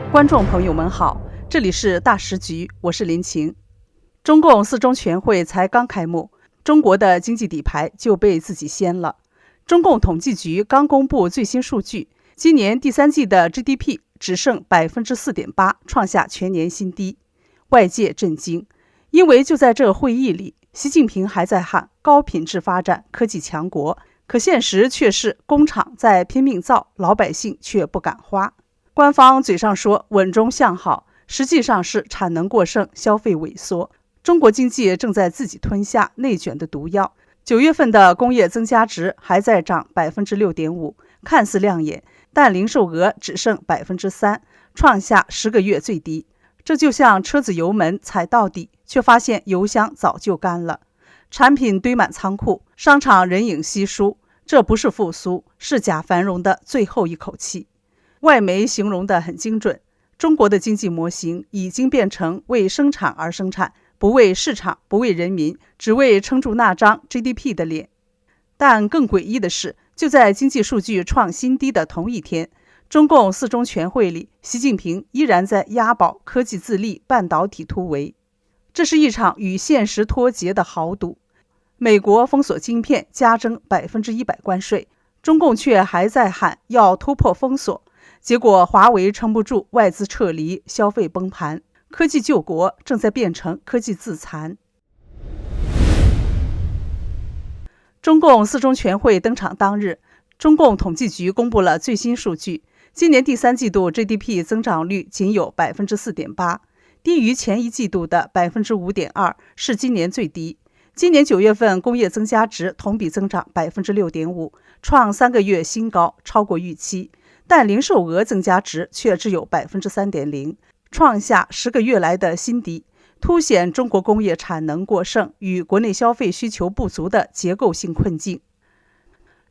观众朋友们好，这里是大时局，我是林晴。中共四中全会才刚开幕，中国的经济底牌就被自己掀了。中共统计局刚公布最新数据，今年第三季的 GDP 只剩 4.8%， 创下全年新低。外界震惊，因为就在这会议里，习近平还在喊高品质发展、科技强国，可现实却是工厂在拼命造，老百姓却不敢花。官方嘴上说稳中向好，实际上是产能过剩，消费萎缩。中国经济正在自己吞下内卷的毒药。9月份的工业增加值还在涨 6.5%， 看似亮眼，但零售额只剩 3%， 创下10个月最低。这就像车子油门踩到底，却发现油箱早就干了。产品堆满仓库，商场人影稀疏，这不是复苏，是假繁荣的最后一口气。外媒形容得很精准，中国的经济模型已经变成为生产而生产，不为市场，不为人民，只为撑住那张 GDP 的脸。但更诡异的是，就在经济数据创新低的同一天，中共四中全会里，习近平依然在押宝科技自立、半导体突围。这是一场与现实脱节的豪赌。美国封锁晶片，加征100%关税，中共却还在喊要突破封锁。结果华为撑不住，外资撤离，消费崩盘，科技救国正在变成科技自残。中共四中全会登场当日，中共统计局公布了最新数据，今年第三季度 GDP 增长率仅有 4.8%， 低于前一季度的 5.2%， 是今年最低。今年9月份工业增加值同比增长 6.5%， 创3个月新高，超过预期。但零售额增加值却只有 3.0%， 创下10个月来的新低，凸显中国工业产能过剩与国内消费需求不足的结构性困境。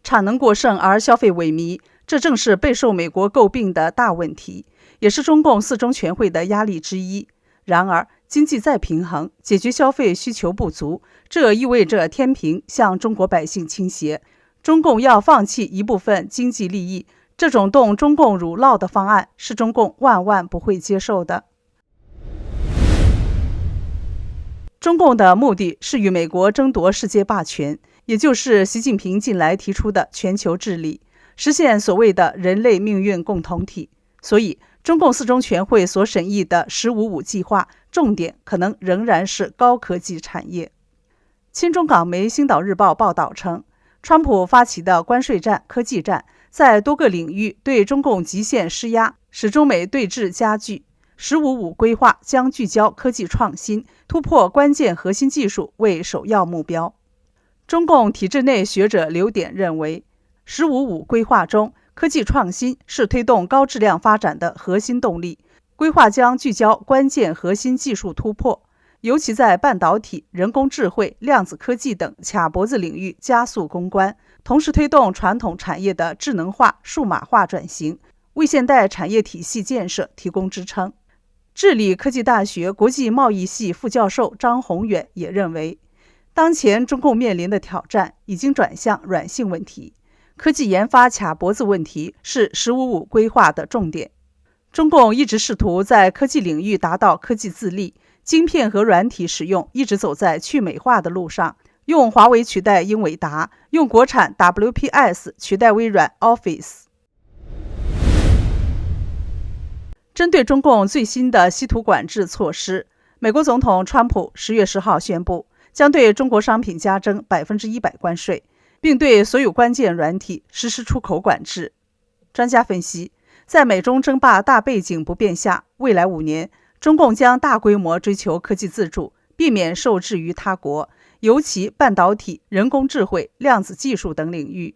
产能过剩而消费萎靡，这正是备受美国诟病的大问题，也是中共四中全会的压力之一。然而，经济再平衡，解决消费需求不足，这意味着天平向中国百姓倾斜，中共要放弃一部分经济利益。这种动中共乳酪的方案是中共万万不会接受的。中共的目的是与美国争夺世界霸权，也就是习近平近来提出的全球治理，实现所谓的人类命运共同体。所以，中共四中全会所审议的“1055”计划，重点可能仍然是高科技产业。亲中港媒《星岛日报》报道称，川普发起的关税战、科技战，在多个领域对中共极限施压，使中美对峙加剧。“1055”规划将聚焦科技创新，突破关键核心技术为首要目标。中共体制内学者刘典认为，“1055”规划中，科技创新是推动高质量发展的核心动力。规划将聚焦关键核心技术突破，尤其在半导体、人工智慧、量子科技等卡脖子领域加速攻关，同时推动传统产业的智能化、数码化转型，为现代产业体系建设提供支撑。治理科技大学国际贸易系副教授张宏远也认为，当前中共面临的挑战已经转向软性问题，科技研发卡脖子问题是“1055”规划的重点。中共一直试图在科技领域达到科技自立，晶片和软体使用一直走在去美化的路上，用华为取代英伟达，用国产 WPS 取代微软 Office。 针对中共最新的稀土管制措施，美国总统川普10月10号宣布，将对中国商品加征100%关税，并对所有关键软体实施出口管制。专家分析，在美中争霸大背景不变下，未来5年，中共将大规模追求科技自主，避免受制于他国，尤其半导体、人工智慧、量子技术等领域。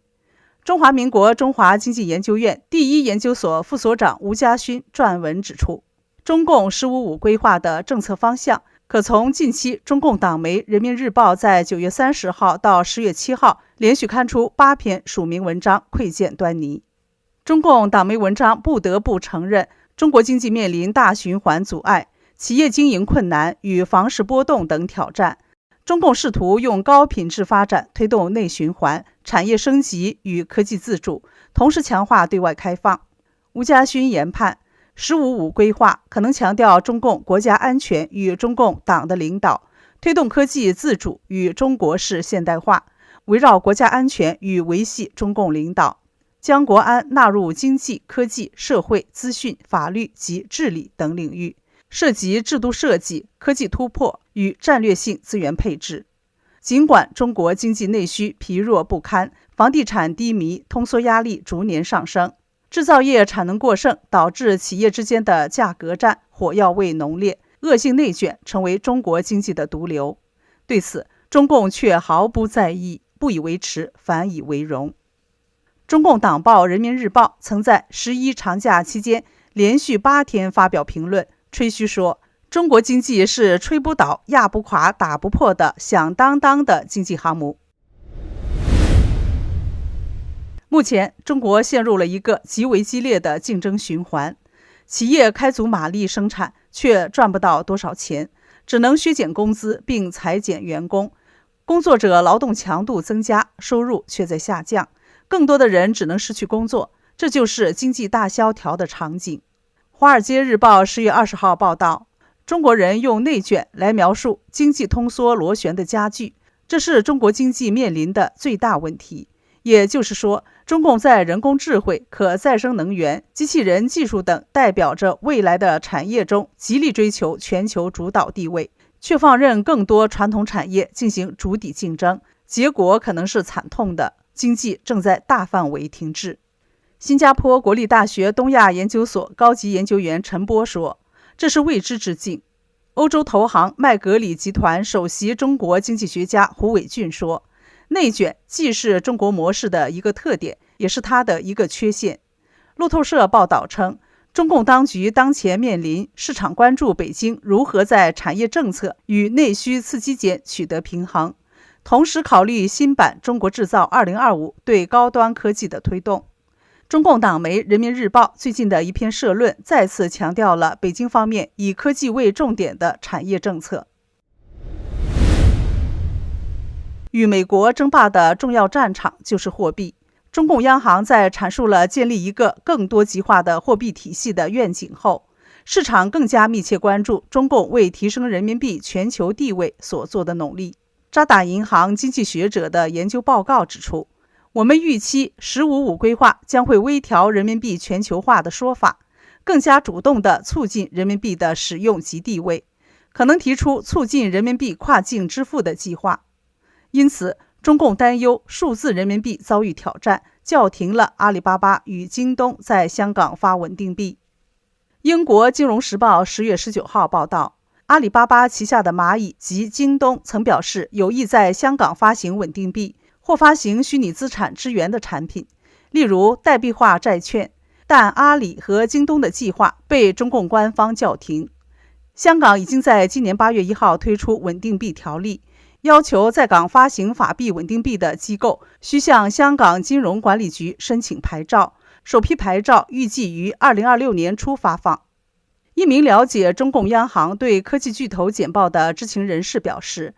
中华民国中华经济研究院第一研究所副所长吴嘉勋撰文指出，中共“1055”规划的政策方向，可从近期中共党媒《人民日报》在9月30号到10月7号连续刊出8篇署名文章窥见端倪。中共党媒文章不得不承认，中国经济面临大循环阻碍、企业经营困难与房市波动等挑战。中共试图用高品质发展推动内循环、产业升级与科技自主，同时强化对外开放。吴嘉勋研判， “15+5”规划可能强调中共国家安全与中共党的领导，推动科技自主与中国式现代化，围绕国家安全与维系中共领导，将国安纳入经济、科技、社会、资讯、法律及治理等领域，涉及制度设计、科技突破与战略性资源配置。尽管中国经济内需疲弱不堪，房地产低迷，通缩压力逐年上升，制造业产能过剩导致企业之间的价格战火药味浓烈，恶性内卷成为中国经济的毒瘤。对此，中共却毫不在意，不以为耻，反以为荣。中共党报《人民日报》曾在11长假期间连续8天发表评论，吹嘘说中国经济是吹不倒、压不垮、打不破的响当当的经济航母。目前，中国陷入了一个极为激烈的竞争循环，企业开足马力生产，却赚不到多少钱，只能削减工资并裁减员工，工作者劳动强度增加，收入却在下降，更多的人只能失去工作，这就是经济大萧条的场景。《华尔街日报》10月20号报道，中国人用内卷来描述经济通缩螺旋的加剧，这是中国经济面临的最大问题。也就是说，中共在人工智慧、可再生能源、机器人技术等代表着未来的产业中极力追求全球主导地位，却放任更多传统产业进行逐底竞争，结果可能是惨痛的，经济正在大范围停滞。新加坡国立大学东亚研究所高级研究员陈波说，这是未知之境。欧洲投行麦格里集团首席中国经济学家胡伟俊说，内卷既是中国模式的一个特点，也是它的一个缺陷。路透社报道称，中共当局当前面临市场关注北京如何在产业政策与内需刺激间取得平衡，同时考虑新版《中国制造2025》对高端科技的推动。中共党媒《人民日报》最近的一篇社论再次强调了北京方面以科技为重点的产业政策。与美国争霸的重要战场就是货币。中共央行在阐述了建立一个更多极化的货币体系的愿景后，市场更加密切关注中共为提升人民币全球地位所做的努力。渣打银行经济学者的研究报告指出，我们预期“15+5”规划将会微调人民币全球化的说法，更加主动地促进人民币的使用及地位，可能提出促进人民币跨境支付的计划。因此，中共担忧数字人民币遭遇挑战，叫停了阿里巴巴与京东在香港发稳定币。英国金融时报10月19号报道，阿里巴巴旗下的蚂蚁及京东曾表示有意在香港发行稳定币或发行虚拟资产支援的产品，例如代币化债券，但阿里和京东的计划被中共官方叫停。香港已经在今年8月1号推出稳定币条例，要求在港发行法币稳定币的机构需向香港金融管理局申请牌照，首批牌照预计于2026年初发放。一名了解中共央行对科技巨头简报的知情人士表示，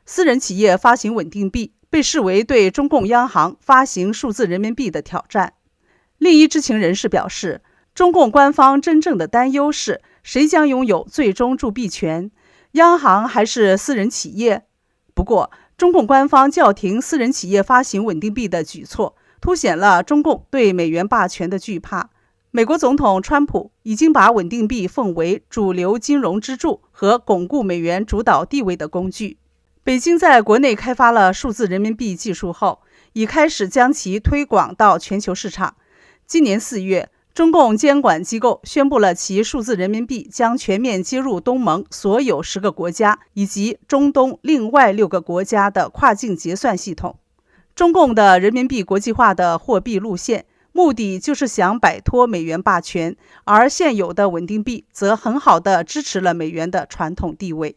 私人企业发行稳定币被视为对中共央行发行数字人民币的挑战。另一知情人士表示，中共官方真正的担忧是谁将拥有最终铸币权，央行还是私人企业？不过，中共官方叫停私人企业发行稳定币的举措，凸显了中共对美元霸权的惧怕。美国总统川普已经把稳定币奉为主流金融支柱和巩固美元主导地位的工具。北京在国内开发了数字人民币技术后，已开始将其推广到全球市场。今年4月，中共监管机构宣布了其数字人民币将全面接入东盟所有10个国家以及中东另外6个国家的跨境结算系统。中共的人民币国际化的货币路线，目的就是想摆脱美元霸权，而现有的稳定币则很好地支持了美元的传统地位。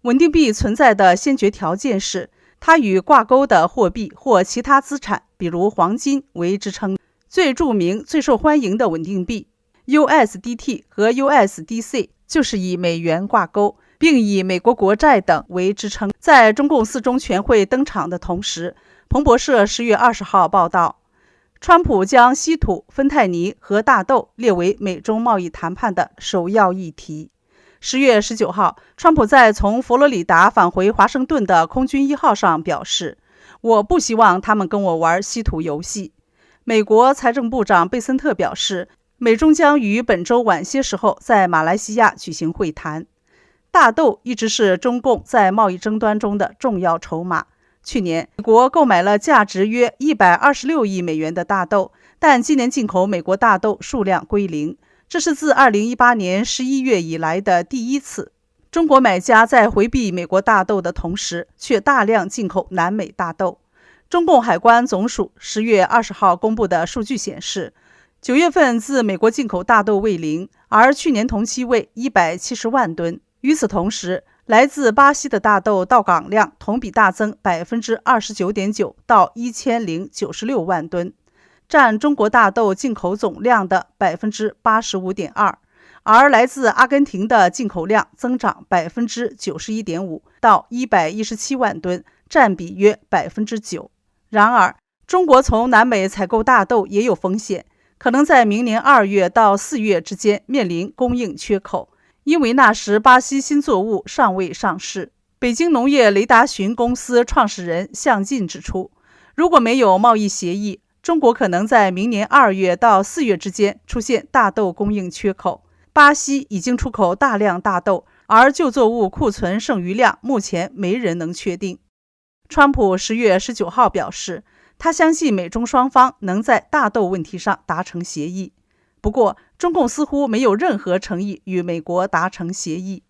稳定币存在的先决条件是，它与挂钩的货币或其他资产，比如黄金为支撑。最著名、最受欢迎的稳定币 USDT 和 USDC 就是以美元挂钩，并以美国国债等为支撑。在中共4中全会登场的同时，彭博社10月20号报道，川普将稀土、芬太尼和大豆列为美中贸易谈判的首要议题。10月19号，川普在从佛罗里达返回华盛顿的空军1号上表示，我不希望他们跟我玩稀土游戏。美国财政部长贝森特表示，美中将于本周晚些时候在马来西亚举行会谈。大豆一直是中共在贸易争端中的重要筹码。去年，美国购买了价值约126亿美元的大豆，但今年进口美国大豆数量归零，这是自2018年11月以来的第一次。中国买家在回避美国大豆的同时，却大量进口南美大豆。中共海关总署10月20号公布的数据显示，9月份自美国进口大豆为零，而去年同期为170万吨。与此同时，来自巴西的大豆到港量同比大增 29.9% 到1096万吨，占中国大豆进口总量的 85.2%， 而来自阿根廷的进口量增长 91.5% 到117万吨，占比约 9%。 然而，中国从南美采购大豆也有风险，可能在明年2月到4月之间面临供应缺口，因为那时巴西新作物尚未上市。北京农业雷达寻公司创始人向进指出，如果没有贸易协议，中国可能在明年2月到4月之间出现大豆供应缺口。巴西已经出口大量大豆，而旧作物库存剩余量目前没人能确定。川普10月19号表示，他相信美中双方能在大豆问题上达成协议。不过，中共似乎没有任何诚意与美国达成协议。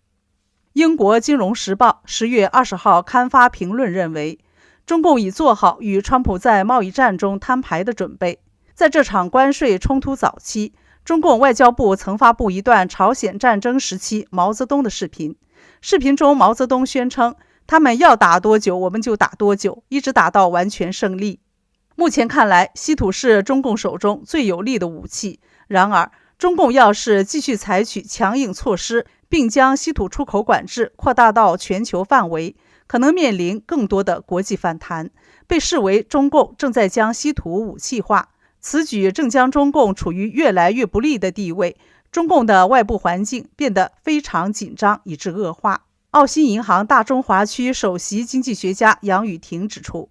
英国金融时报10月20号刊发评论认为，中共已做好与川普在贸易战中摊牌的准备。在这场关税冲突早期，中共外交部曾发布一段朝鲜战争时期毛泽东的视频。视频中，毛泽东宣称，他们要打多久我们就打多久，一直打到完全胜利。目前看来，稀土是中共手中最有力的武器。然而，中共要是继续采取强硬措施，并将稀土出口管制扩大到全球范围，可能面临更多的国际反弹，被视为中共正在将稀土武器化。此举正将中共处于越来越不利的地位，中共的外部环境变得非常紧张，以致恶化。澳新银行大中华区首席经济学家杨宇霆指出，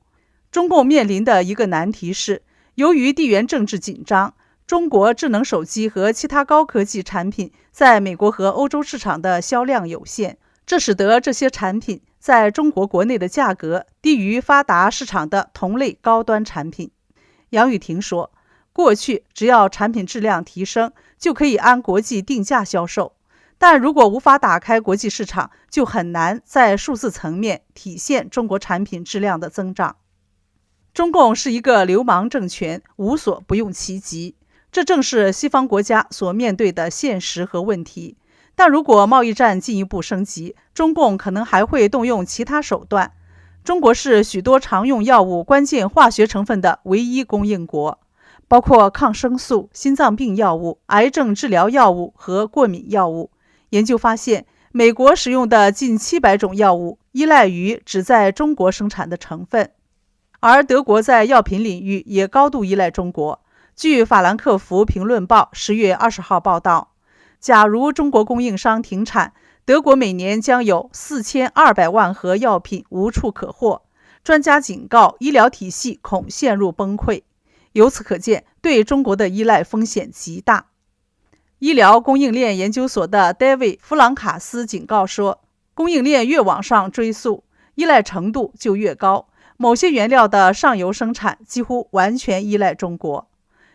中共面临的一个难题是，由于地缘政治紧张，中国智能手机和其他高科技产品在美国和欧洲市场的销量有限，这使得这些产品在中国国内的价格低于发达市场的同类高端产品。杨宇霆说，过去只要产品质量提升，就可以按国际定价销售，但如果无法打开国际市场，就很难在数字层面体现中国产品质量的增长。中共是一个流氓政权，无所不用其极，这正是西方国家所面对的现实和问题。但如果贸易战进一步升级，中共可能还会动用其他手段。中国是许多常用药物关键化学成分的唯一供应国，包括抗生素、心脏病药物、癌症治疗药物和过敏药物。研究发现，美国使用的近700种药物依赖于只在中国生产的成分，而德国在药品领域也高度依赖中国。据法兰克福评论报10月20号报道，假如中国供应商停产，德国每年将有4200万盒药品无处可获。专家警告，医疗体系恐陷入崩溃。由此可见，对中国的依赖风险极大。医疗供应链研究所的 David 弗朗卡斯警告说，供应链越往上追溯，依赖程度就越高。某些原料的上游生产几乎完全依赖中国。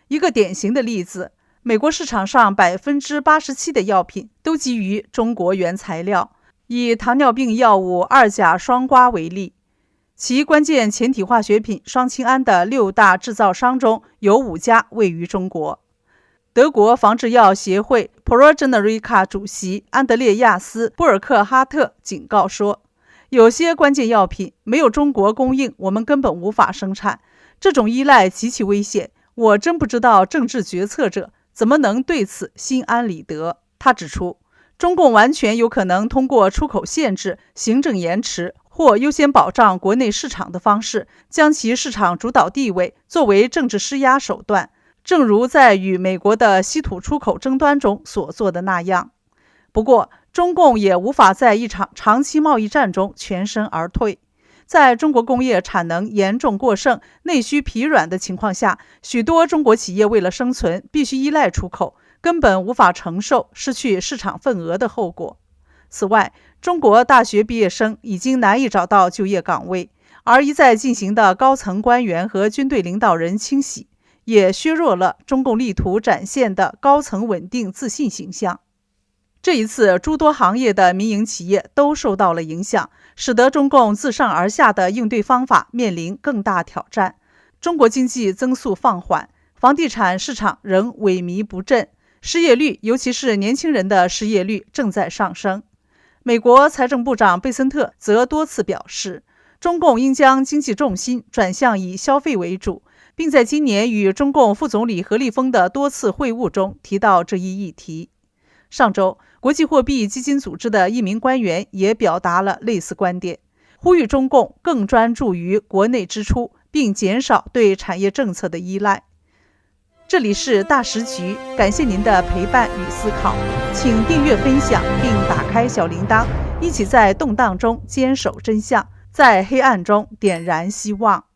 一个典型的例子，美国市场上 87% 的药品都基于中国原材料。以糖尿病药物2甲双胍为例，其关键前体化学品双氢胺的6大制造商中有5家位于中国。德国防制药协会 ProGenerica 主席安德烈亚斯·布尔克哈特警告说，有些关键药品没有中国供应，我们根本无法生产。这种依赖极其危险，我真不知道政治决策者怎么能对此心安理得。他指出，中共完全有可能通过出口限制、行政延迟或优先保障国内市场的方式，将其市场主导地位作为政治施压手段，正如在与美国的稀土出口争端中所做的那样。不过，中共也无法在一场长期贸易战中全身而退。在中国工业产能严重过剩、内需疲软的情况下，许多中国企业为了生存，必须依赖出口，根本无法承受失去市场份额的后果。此外，中国大学毕业生已经难以找到就业岗位，而一再进行的高层官员和军队领导人清洗，也削弱了中共力图展现的高层稳定自信形象。这一次，诸多行业的民营企业都受到了影响，使得中共自上而下的应对方法面临更大挑战。中国经济增速放缓，房地产市场仍萎靡不振，失业率，尤其是年轻人的失业率正在上升。美国财政部长贝森特则多次表示，中共应将经济重心转向以消费为主，并在今年与中共副总理何立峰的多次会晤中提到这一议题。上周，国际货币基金组织的一名官员也表达了类似观点，呼吁中共更专注于国内支出，并减少对产业政策的依赖。这里是大时局，感谢您的陪伴与思考，请订阅分享并打开小铃铛，一起在动荡中坚守真相，在黑暗中点燃希望。